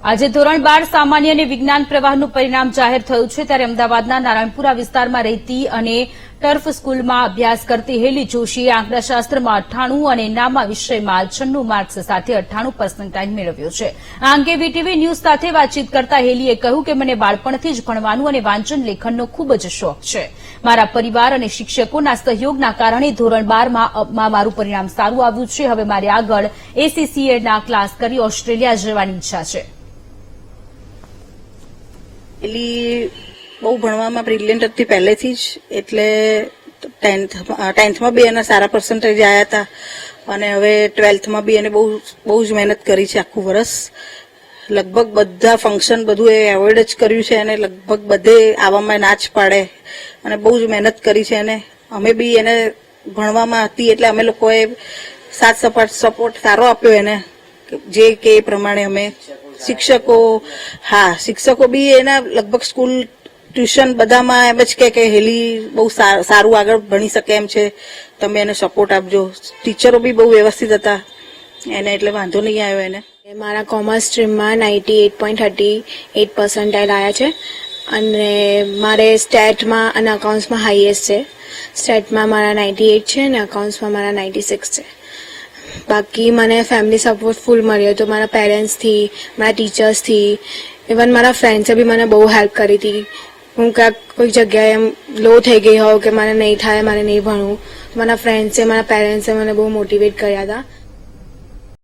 આજે ધોરણ 12 સામાન્ય અને વિજ્ઞાન પ્રવાહનું પરિણામ જાહેર થયું છે ત્યારે અમદાવાદના નારાયણપુરા વિસ્તારમાં રહેતી અને ટર્ફ સ્કૂલમાં અભ્યાસ કરતી હેલી જોશીએ આંકડાશાસ્ત્રમાં 98 અને નામા વિષયમાં 96 માર્ક્સ સાથે 98 પર્સન્ટાઇલ મેળવ્યો છે। આ અંગે વીટીવી ન્યૂઝ સાથે વાતચીત કરતા હેલીએ કહ્યું કે મને બાળપણથી જ ભણવાનું અને વાંચન લેખનનો ખૂબ જ શોખ છે। મારા પરિવાર અને શિક્ષકોના સહયોગના કારણે ધોરણ 12માં મારું પરિણામ સારું આવ્યું છે। હવે મારે આગળ એસીસીએના ક્લાસ કરી ઓસ્ટ્રેલિયા જવાની ઈચ્છા છે। એલી બહુ ભણવામાં બ્રિલિયન્ટ હતી પહેલેથી જ, એટલે 10th માં બી એના સારા પર્સન્ટેજ આવ્યા હતા અને હવે 12th માં બી એને બહુ જ મહેનત કરી છે। આખું વર્ષ લગભગ બધા ફંક્શન બધું એ એવોઇડ જ કર્યું છે અને લગભગ બધે આવવામાં ના જ પાડે અને બહુ જ મહેનત કરી છે એને। અમે બી એને ભણવામાં હતી એટલે અમે લોકોએ સાથ સપોર્ટ સારો આપ્યો એને, જે કે એ પ્રમાણે અમે શિક્ષકો બી એના લગભગ સ્કૂલ ટ્યુશન બધામાં એમ જ કે હેલી બહુ સારું આગળ ભણી શકે એમ છે, તમે એને સપોર્ટ આપજો। ટીચરો બી બહુ વ્યવસ્થિત હતા એને, એટલે વાંધો નહીં આવ્યો એને। મારા કોમર્સ સ્ટ્રીમમાં 98.38 પર્સન્ટાઇલ આવ્યા છે અને મારે સ્ટેટમાં અને અકાઉન્ટ્સમાં હાઈએસ્ટ છે। સ્ટેટમાં મારા 98 છે અને અકાઉન્ટ્સમાં મારા 96 છે। બાકી મને ફેમિલી સપોર્ટ ફૂલ મળ્યો હતો, મારા પેરેન્ટ્સથી, મારા ટીચર્સથી, ઇવન મારા ફ્રેન્ડ્સે બી મને બહુ હેલ્પ કરી હતી। હું ક્યાંક કોઈ જગ્યાએ એમ લો થઈ ગઈ હોઉં કે મને નહીં થાય, મારે નહીં ભણવું, મારા ફ્રેન્ડ્સે, મારા પેરેન્ટ્સે મને બહુ મોટિવેટ કર્યા હતા।